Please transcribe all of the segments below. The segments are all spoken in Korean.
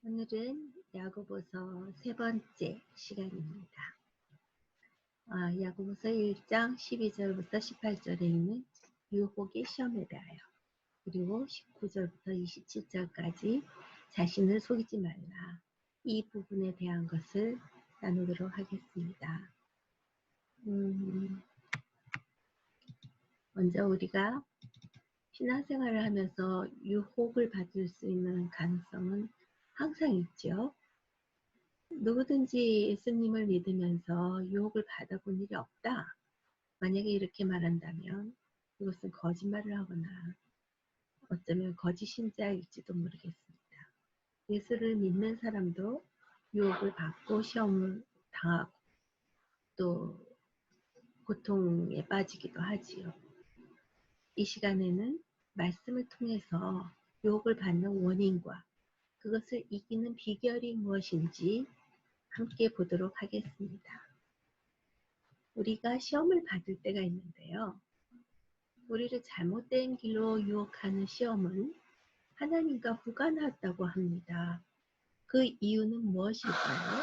오늘은 야고보서 세 번째 시간입니다. 야고보서 1장 12절부터 18절에 있는 유혹의 시험에 대하여, 그리고 19절부터 27절까지 자신을 속이지 말라, 이 부분에 대한 것을 나누도록 하겠습니다. 먼저 우리가 신앙생활을 하면서 유혹을 받을 수 있는 가능성은 항상 있죠. 누구든지 예수님을 믿으면서 유혹을 받아본 일이 없다. 만약에 이렇게 말한다면 이것은 거짓말을 하거나 어쩌면 거짓 신자일지도 모르겠습니다. 예수를 믿는 사람도 유혹을 받고 시험을 당하고 또 고통에 빠지기도 하지요. 이 시간에는 말씀을 통해서 유혹을 받는 원인과 그것을 이기는 비결이 무엇인지 함께 보도록 하겠습니다. 우리가 시험을 받을 때가 있는데요. 우리를 잘못된 길로 유혹하는 시험은 하나님과 무관하다고 합니다. 그 이유는 무엇일까요?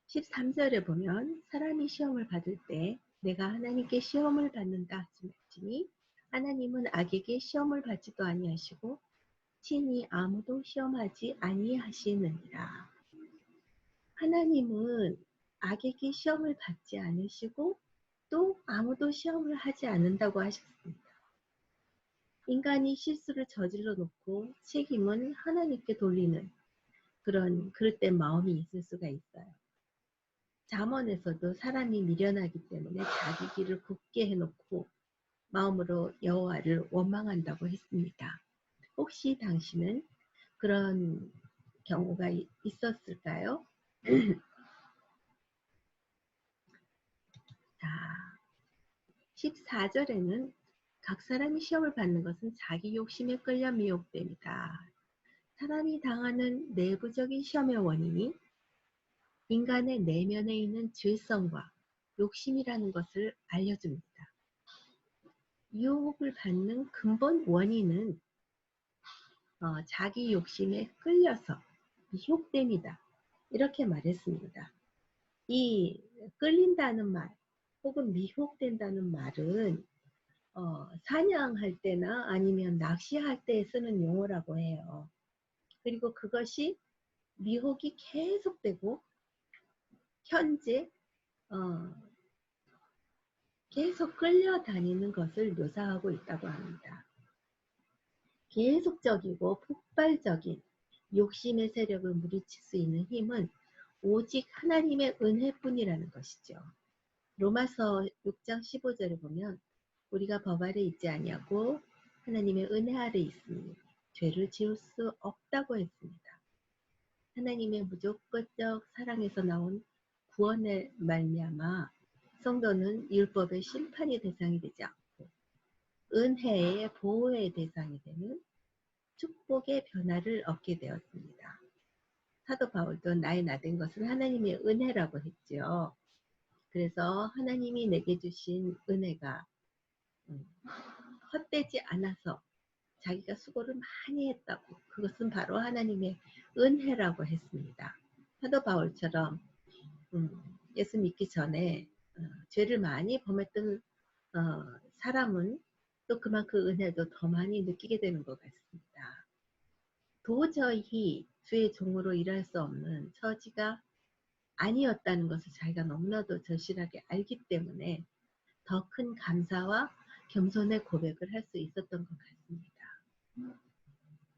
13절에 보면 사람이 시험을 받을 때 내가 하나님께 시험을 받는다 하시니 하나님은 악에게 시험을 받지도 아니하시고 친히 아무도 시험하지 아니하시느니라. 하나님은 악에게 시험을 받지 않으시고 또 아무도 시험을 하지 않는다고 하셨습니다. 인간이 실수를 저질러 놓고 책임은 하나님께 돌리는 그런 그릇된 마음이 있을 수가 있어요. 잠언에서도 사람이 미련하기 때문에 자기 길을 굽게 해놓고 마음으로 여호와를 원망한다고 했습니다. 혹시 당신은 그런 경우가 있었을까요? 자, 14절에는 각 사람이 시험을 받는 것은 자기 욕심에 끌려 미혹됩니다. 사람이 당하는 내부적인 시험의 원인이 인간의 내면에 있는 죄성과 욕심이라는 것을 알려줍니다. 유혹을 받는 근본 원인은 자기 욕심에 끌려서 미혹됨이다. 이렇게 말했습니다. 이 끌린다는 말 혹은 미혹된다는 말은 사냥할 때나 아니면 낚시할 때 쓰는 용어라고 해요. 그리고 그것이 미혹이 계속되고 현재 계속 끌려다니는 것을 묘사하고 있다고 합니다. 계속적이고 폭발적인 욕심의 세력을 물리칠 수 있는 힘은 오직 하나님의 은혜뿐이라는 것이죠. 로마서 6장 15절에 보면 우리가 법 아래 있지 아니하고 하나님의 은혜 아래 있으니 죄를 지을 수 없다고 했습니다. 하나님의 무조건적 사랑에서 나온 구원의 말미암아 성도는 율법의 심판의 대상이 되지 않고 은혜의 보호의 대상이 되는 축복의 변화를 얻게 되었습니다. 사도 바울도 나의 나된 것은 하나님의 은혜라고 했죠. 그래서 하나님이 내게 주신 은혜가 헛되지 않아서 자기가 수고를 많이 했다고, 그것은 바로 하나님의 은혜라고 했습니다. 사도 바울처럼 예수 믿기 전에 죄를 많이 범했던 사람은 또 그만큼 은혜도 더 많이 느끼게 되는 것 같습니다. 도저히 주의 종으로 일할 수 없는 처지가 아니었다는 것을 자기가 너무나도 절실하게 알기 때문에 더 큰 감사와 겸손의 고백을 할 수 있었던 것 같습니다.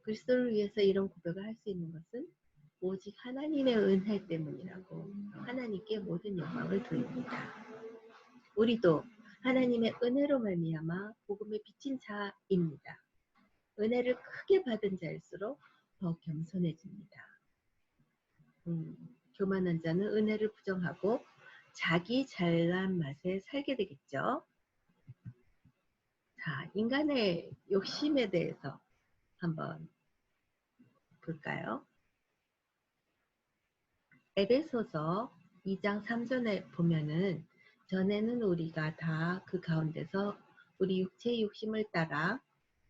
그리스도를 위해서 이런 고백을 할 수 있는 것은 오직 하나님의 은혜 때문이라고 하나님께 모든 영광을 돌립니다. 우리도 하나님의 은혜로 말미암아 복음에 비친 자입니다. 은혜를 크게 받은 자일수록 더 겸손해집니다. 교만한 자는 은혜를 부정하고 자기 잘난 맛에 살게 되겠죠. 자, 인간의 욕심에 대해서 한번 볼까요? 에베소서 2장 3절에 보면은 전에는 우리가 다 그 가운데서 우리 육체의 욕심을 따라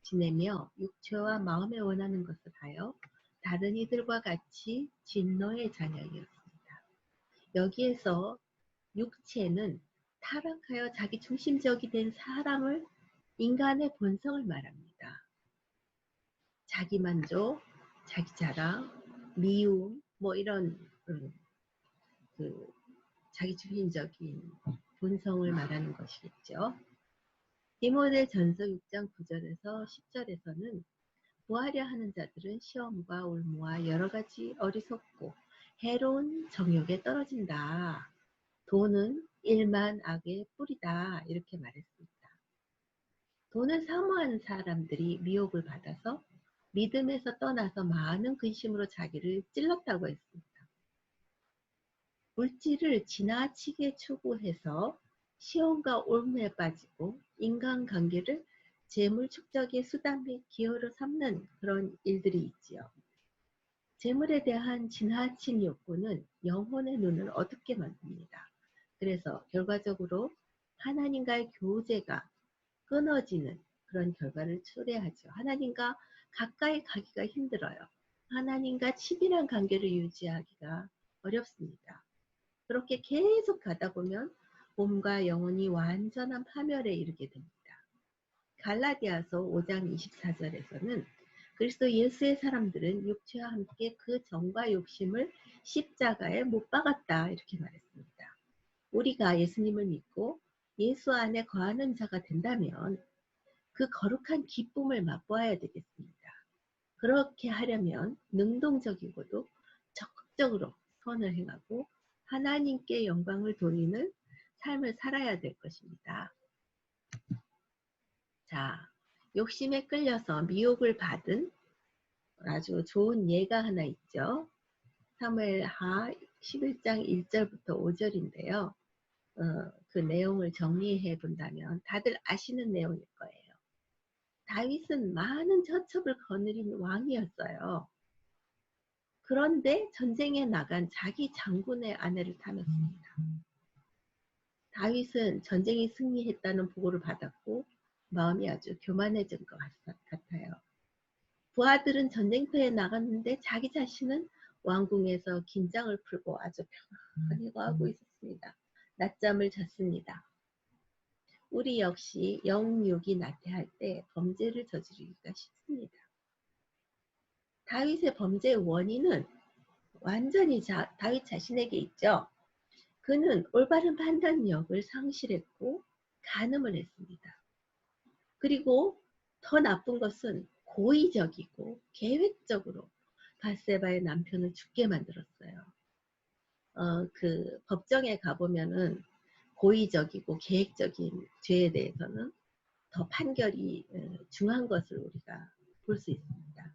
지내며 육체와 마음에 원하는 것을 하여 다른 이들과 같이 진노의 자녀이었습니다. 여기에서 육체는 타락하여 자기 중심적이 된 사람을, 인간의 본성을 말합니다. 자기 만족, 자기 자랑, 미움, 뭐 이런 그 자기 중심적인 본성을 말하는 것이겠죠. 디모데전서 6장 9절에서 10절에서는 구하려 하는 자들은 시험과 올무와 여러 가지 어리석고 해로운 정욕에 떨어진다. 돈은 일만 악의 뿌리다. 이렇게 말했습니다. 돈을 사모하는 사람들이 미혹을 받아서 믿음에서 떠나서 많은 근심으로 자기를 찔렀다고 했습니다. 물질을 지나치게 추구해서 시험과 올무에 빠지고 인간관계를 재물 축적의 수단 및 기여로 삼는 그런 일들이 있지요. 재물에 대한 지나친 욕구는 영혼의 눈을 어둡게 만듭니다. 그래서 결과적으로 하나님과의 교제가 끊어지는 그런 결과를 초래하죠. 하나님과 가까이 가기가 힘들어요. 하나님과 친밀한 관계를 유지하기가 어렵습니다. 그렇게 계속 가다 보면 몸과 영혼이 완전한 파멸에 이르게 됩니다. 갈라디아서 5장 24절에서는 그리스도 예수의 사람들은 육체와 함께 그 정과 욕심을 십자가에 못 박았다. 이렇게 말했습니다. 우리가 예수님을 믿고 예수 안에 거하는 자가 된다면 그 거룩한 기쁨을 맛보아야 되겠습니다. 그렇게 하려면 능동적이고도 적극적으로 선을 행하고 하나님께 영광을 돌리는 삶을 살아야 될 것입니다. 자, 욕심에 끌려서 미혹을 받은 아주 좋은 예가 하나 있죠. 사무엘하 11장 1절부터 5절인데요. 그 내용을 정리해 본다면 다들 아시는 내용일 거예요. 다윗은 많은 처첩을 거느린 왕이었어요. 그런데 전쟁에 나간 자기 장군의 아내를 탐했습니다. 다윗은 전쟁에 승리했다는 보고를 받았고 마음이 아주 교만해진 것 같아요. 부하들은 전쟁터에 나갔는데 자기 자신은 왕궁에서 긴장을 풀고 아주 편안히 거하고 있었습니다. 낮잠을 잤습니다. 우리 역시 영육이 나태할 때 범죄를 저지르기가 쉽습니다. 다윗의 범죄의 원인은 완전히 다윗 자신에게 있죠. 그는 올바른 판단력을 상실했고 간음을 했습니다. 그리고 더 나쁜 것은 고의적이고 계획적으로 밧세바의 남편을 죽게 만들었어요. 그 법정에 가보면은 고의적이고 계획적인 죄에 대해서는 더 판결이 중한 것을 우리가 볼 수 있습니다.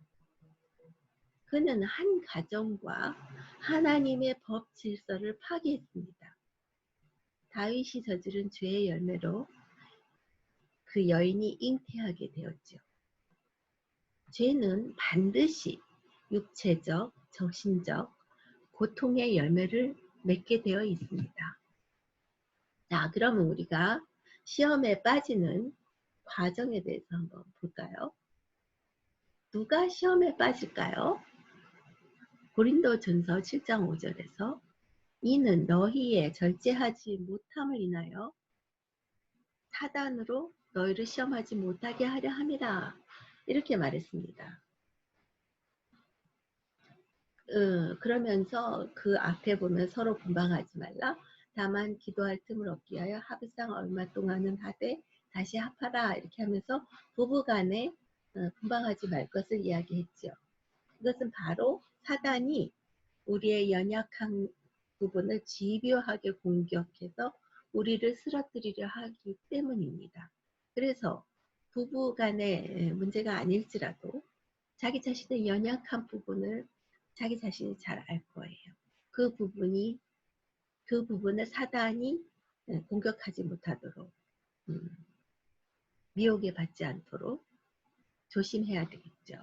그는 한 가정과 하나님의 법 질서를 파괴했습니다. 다윗이 저지른 죄의 열매로 그 여인이 잉태하게 되었죠. 죄는 반드시 육체적, 정신적 고통의 열매를 맺게 되어 있습니다. 자, 그러면 우리가 시험에 빠지는 과정에 대해서 한번 볼까요? 누가 시험에 빠질까요? 고린도전서 7장 5절에서 이는 너희의 절제하지 못함을 인하여 사단으로 너희를 시험하지 못하게 하려 함이라. 이렇게 말했습니다. 그러면서 그 앞에 보면 서로 분방하지 말라. 다만 기도할 틈을 얻기 위하여 합의상 얼마 동안은 하되 다시 합하라. 이렇게 하면서 부부간에 분방하지 말 것을 이야기했죠. 이것은 바로 사단이 우리의 연약한 부분을 집요하게 공격해서 우리를 쓰러뜨리려 하기 때문입니다. 그래서 부부간의 문제가 아닐지라도 자기 자신의 연약한 부분을 자기 자신이 잘 알 거예요. 그 부분을 사단이 공격하지 못하도록 미혹에 받지 않도록 조심해야 되겠죠.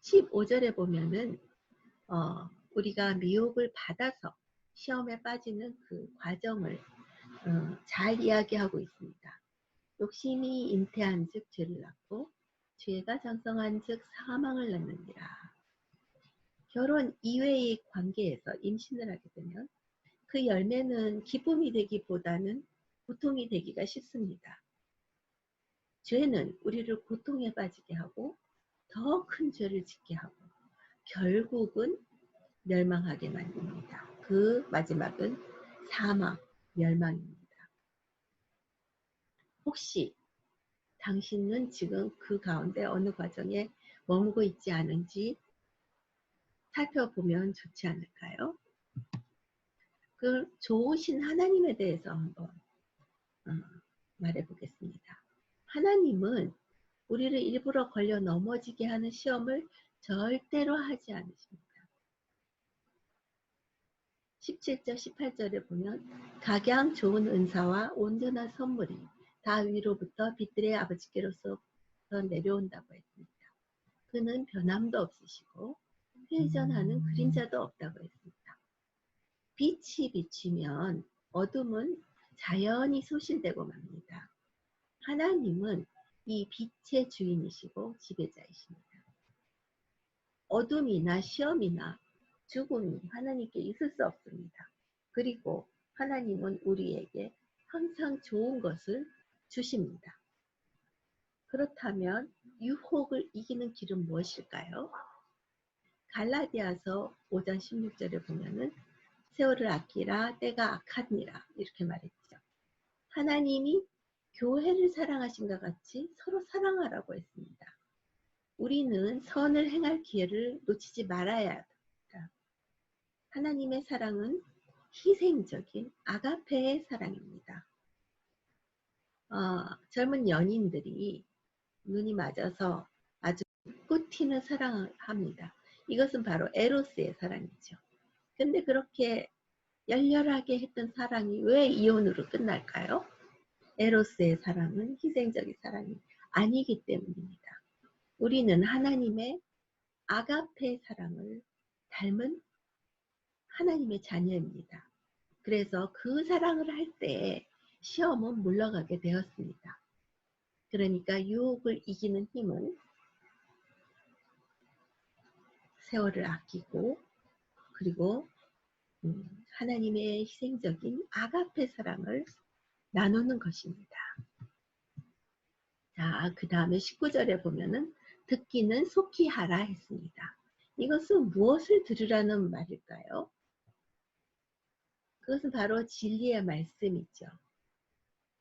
15절에 보면은 우리가 미혹을 받아서 시험에 빠지는 그 과정을 잘 이야기하고 있습니다. 욕심이 잉태한 즉 죄를 낳고 죄가 장성한 즉 사망을 낳느니라. 결혼 이외의 관계에서 임신을 하게 되면 그 열매는 기쁨이 되기보다는 고통이 되기가 쉽습니다. 죄는 우리를 고통에 빠지게 하고 더 큰 죄를 짓게 하고 결국은 멸망하게 만듭니다. 그 마지막은 사망, 멸망입니다. 혹시 당신은 지금 그 가운데 어느 과정에 머무고 있지 않은지 살펴보면 좋지 않을까요? 그 좋으신 하나님에 대해서 한번 말해 보겠습니다. 하나님은 우리를 일부러 걸려 넘어지게 하는 시험을 절대로 하지 않으십니다. 17절, 18절에 보면 각양 좋은 은사와 온전한 선물이 다 위로부터 빛들의 아버지께로서 내려온다고 했습니다. 그는 변함도 없으시고 회전하는 그림자도 없다고 했습니다. 빛이 비치면 어둠은 자연히 소실되고 맙니다. 하나님은 이 빛의 주인이시고 지배자이십니다. 어둠이나 시험이나 죽음이 하나님께 있을 수 없습니다. 그리고 하나님은 우리에게 항상 좋은 것을 주십니다. 그렇다면 유혹을 이기는 길은 무엇일까요? 갈라디아서 5장 16절에 보면은 세월을 아끼라 때가 악하니라 이렇게 말했죠. 하나님이 교회를 사랑하신것 같이 서로 사랑하라고 했습니다. 우리는 선을 행할 기회를 놓치지 말아야 합니다. 하나님의 사랑은 희생적인 아가페의 사랑입니다. 젊은 연인들이 눈이 맞아서 아주 꽃 튀는 사랑을 합니다. 이것은 바로 에로스의 사랑이죠. 근데 그렇게 열렬하게 했던 사랑이 왜 이혼으로 끝날까요? 에로스의 사랑은 희생적인 사랑이 아니기 때문입니다. 우리는 하나님의 아가페 사랑을 닮은 하나님의 자녀입니다. 그래서 그 사랑을 할 때 시험은 물러가게 되었습니다. 그러니까 유혹을 이기는 힘은 세월을 아끼고 그리고 하나님의 희생적인 아가페 사랑을 나누는 것입니다. 자, 그 다음에 19절에 보면은 듣기는 속히 하라 했습니다. 이것은 무엇을 들으라는 말일까요? 그것은 바로 진리의 말씀이죠.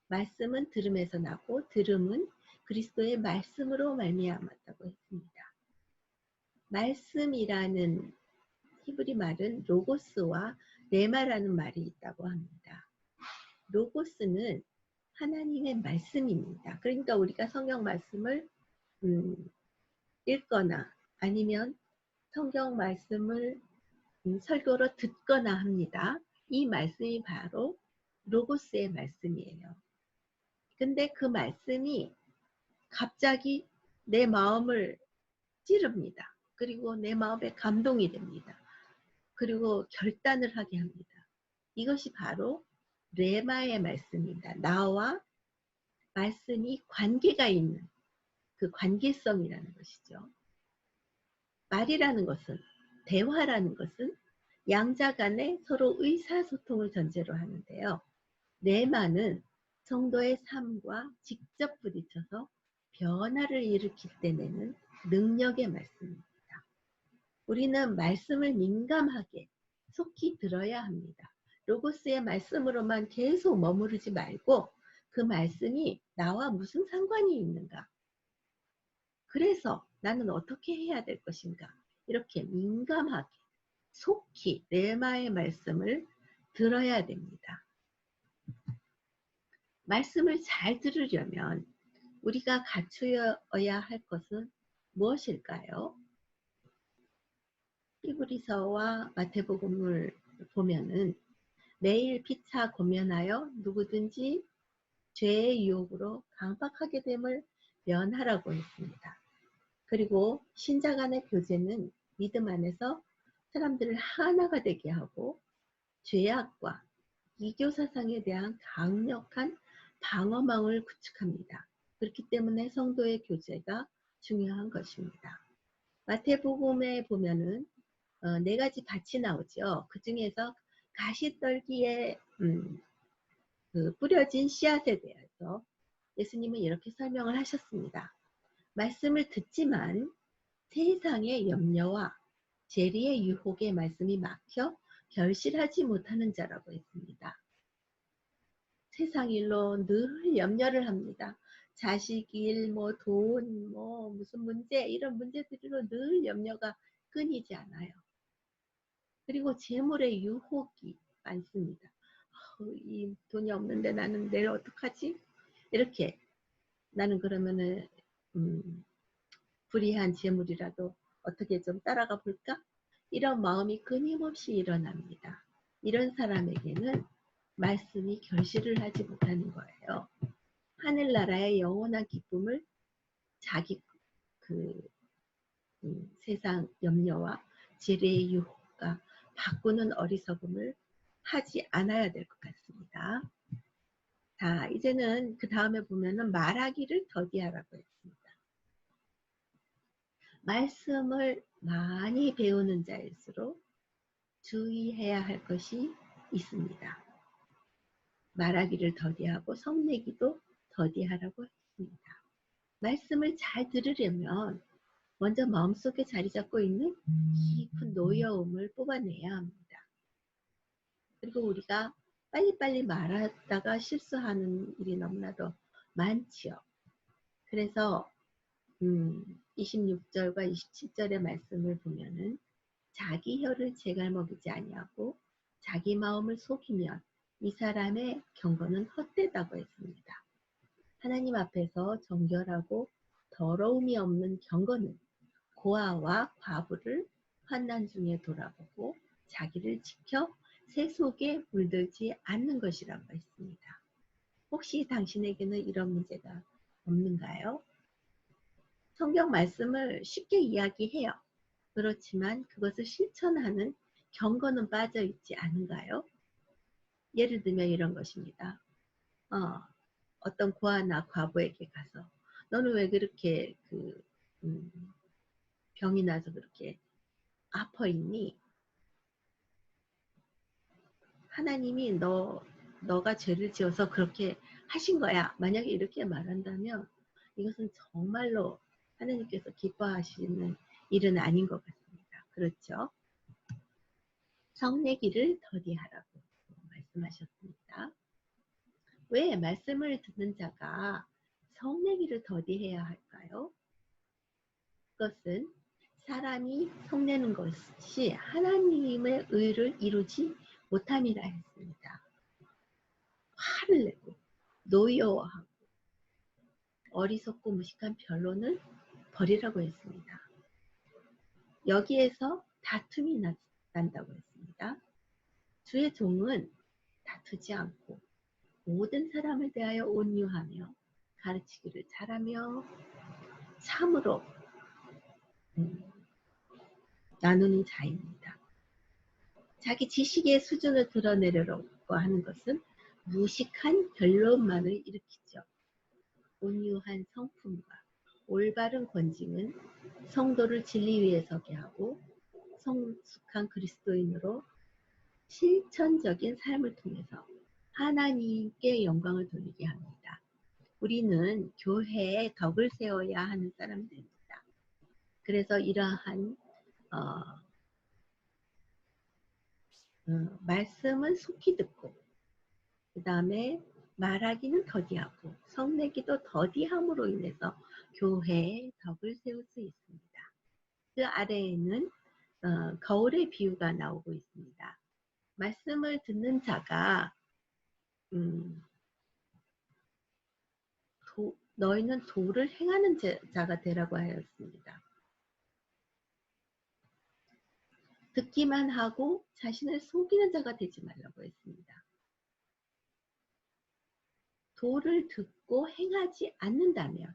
말씀은 들음에서 나고 들음은 그리스도의 말씀으로 말미암았다고 했습니다. 말씀이라는 히브리 말은 로고스와 레마라는 말이 있다고 합니다. 로고스는 하나님의 말씀입니다. 그러니까 우리가 성경 말씀을 읽거나 아니면 성경 말씀을 설교로 듣거나 합니다. 이 말씀이 바로 로고스의 말씀이에요. 근데 그 말씀이 갑자기 내 마음을 찌릅니다. 그리고 내 마음에 감동이 됩니다. 그리고 결단을 하게 합니다. 이것이 바로 레마의 말씀입니다. 나와 말씀이 관계가 있는 그 관계성이라는 것이죠. 말이라는 것은, 대화라는 것은 양자 간에 서로 의사소통을 전제로 하는데요. 레마는 성도의 삶과 직접 부딪혀서 변화를 일으킬 때 내는 능력의 말씀입니다. 우리는 말씀을 민감하게 속히 들어야 합니다. 로고스의 말씀으로만 계속 머무르지 말고 그 말씀이 나와 무슨 상관이 있는가? 그래서 나는 어떻게 해야 될 것인가? 이렇게 민감하게 속히 레마의 말씀을 들어야 됩니다. 말씀을 잘 들으려면 우리가 갖추어야 할 것은 무엇일까요? 히브리서와 마태복음을 보면은 매일 피차 고면하여 누구든지 죄의 유혹으로 강박하게 됨을 면하라고 했습니다. 그리고 신자 간의 교제는 믿음 안에서 사람들을 하나가 되게 하고 죄악과 이교 사상에 대한 강력한 방어망을 구축합니다. 그렇기 때문에 성도의 교제가 중요한 것입니다. 마태복음에 보면은 네 가지 밭이 나오죠. 그 중에서 가시떨기에 그 뿌려진 씨앗에 대해서 예수님은 이렇게 설명을 하셨습니다. 말씀을 듣지만 세상의 염려와 재리의 유혹에 말씀이 막혀 결실하지 못하는 자라고 했습니다. 세상 일로 늘 염려를 합니다. 자식 일, 뭐 돈, 뭐 무슨 문제, 이런 문제들로 늘 염려가 끊이지 않아요. 그리고 재물의 유혹이 많습니다. 이 돈이 없는데 나는 내일 어떡하지? 이렇게 나는 그러면은 불이한 재물이라도 어떻게 좀 따라가 볼까? 이런 마음이 끊임없이 일어납니다. 이런 사람에게는 말씀이 결실을 하지 못하는 거예요. 하늘나라의 영원한 기쁨을 자기 그 세상 염려와 지레의 유혹과 바꾸는 어리석음을 하지 않아야 될 것 같습니다. 자, 이제는 그 다음에 보면은 말하기를 더디하라고 했습니다. 말씀을 많이 배우는 자일수록 주의해야 할 것이 있습니다. 말하기를 더디하고 성내기도 더디하라고 했습니다. 말씀을 잘 들으려면 먼저 마음속에 자리 잡고 있는 깊은 노여움을 뽑아내야 합니다. 그리고 우리가 빨리빨리 말하다가 실수하는 일이 너무나도 많지요. 그래서 26절과 27절의 말씀을 보면은 자기 혀를 제갈먹이지 아니하고 자기 마음을 속이면 이 사람의 경건은 헛되다고 했습니다. 하나님 앞에서 정결하고 더러움이 없는 경건은 고아와 과부를 환난 중에 돌아보고 자기를 지켜 새 속에 물들지 않는 것이라고 했습니다. 혹시 당신에게는 이런 문제가 없는가요? 성경 말씀을 쉽게 이야기해요. 그렇지만 그것을 실천하는 경건은 빠져 있지 않은가요? 예를 들면 이런 것입니다. 어떤 고아나 과부에게 가서 너는 왜 그렇게 병이 나서 그렇게 아파 있니? 하나님이 너가 죄를 지어서 그렇게 하신 거야. 만약에 이렇게 말한다면 이것은 정말로 하나님께서 기뻐하시는 일은 아닌 것 같습니다. 그렇죠? 성내기를 더디하라고 말씀하셨습니다. 왜 말씀을 듣는 자가 성내기를 더디해야 할까요? 그것은 사람이 성내는 것이 하나님의 의를 이루지 못함이라 했습니다. 화를 내고 노여워하고 어리석고 무식한 변론을 벌이라고 했습니다. 여기에서 다툼이 난다고 했습니다. 주의 종은 다투지 않고 모든 사람을 대하여 온유하며 가르치기를 잘하며 참으로 나누는 자입니다. 자기 지식의 수준을 드러내려고 하는 것은 무식한 변론만을 일으키죠. 온유한 성품과 올바른 권징은 성도를 진리 위에 서게 하고 성숙한 그리스도인으로 실천적인 삶을 통해서 하나님께 영광을 돌리게 합니다. 우리는 교회에 덕을 세워야 하는 사람들입니다. 그래서 이러한 말씀은 속히 듣고 그 다음에 말하기는 더디하고 성내기도 더디함으로 인해서 교회에 덕을 세울 수 있습니다. 그 아래에는 거울의 비유가 나오고 있습니다. 말씀을 듣는 자가 너희는 도를 행하는 자가 되라고 하였습니다. 듣기만 하고 자신을 속이는 자가 되지 말라고 했습니다. 도를 듣고 행하지 않는다면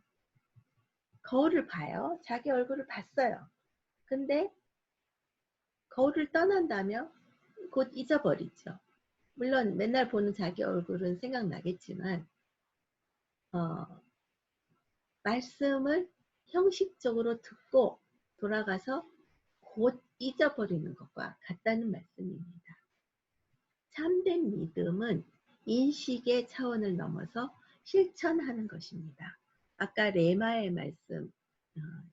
거울을 봐요. 자기 얼굴을 봤어요. 근데 거울을 떠난다면 곧 잊어버리죠. 물론 맨날 보는 자기 얼굴은 생각나겠지만 말씀을 형식적으로 듣고 돌아가서 곧 잊어버리는 것과 같다는 말씀입니다. 참된 믿음은 인식의 차원을 넘어서 실천하는 것입니다. 아까 레마의 말씀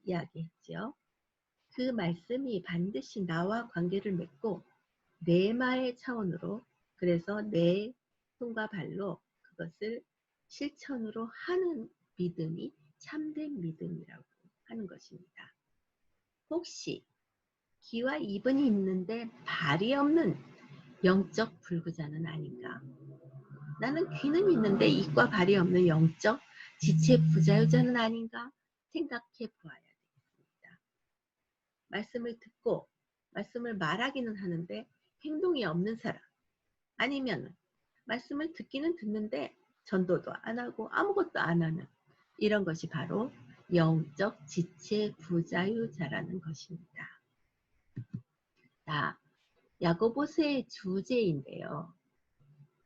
이야기했죠. 그 말씀이 반드시 나와 관계를 맺고 레마의 차원으로, 그래서 내 손과 발로 그것을 실천으로 하는 믿음이 참된 믿음이라고 하는 것입니다. 혹시 귀와 입은 있는데 발이 없는 영적 불구자는 아닌가? 나는 귀는 있는데 입과 발이 없는 영적 지체 부자유자는 아닌가? 생각해 보아야 되겠습니다. 말씀을 듣고 말씀을 말하기는 하는데 행동이 없는 사람, 아니면 말씀을 듣기는 듣는데 전도도 안 하고 아무것도 안 하는, 이런 것이 바로 영적 지체 부자유자라는 것입니다. 자, 야고보서의 주제인데요.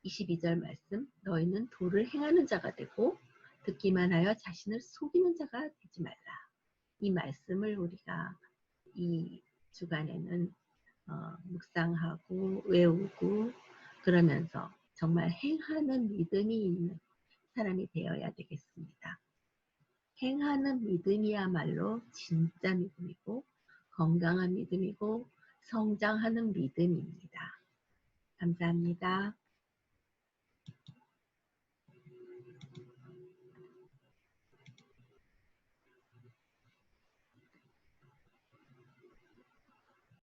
22절 말씀, 너희는 도를 행하는 자가 되고 듣기만 하여 자신을 속이는 자가 되지 말라. 이 말씀을 우리가 이 주간에는 묵상하고 외우고 그러면서 정말 행하는 믿음이 있는 사람이 되어야 되겠습니다. 행하는 믿음이야말로 진짜 믿음이고 건강한 믿음이고 성장하는 믿음입니다. 감사합니다.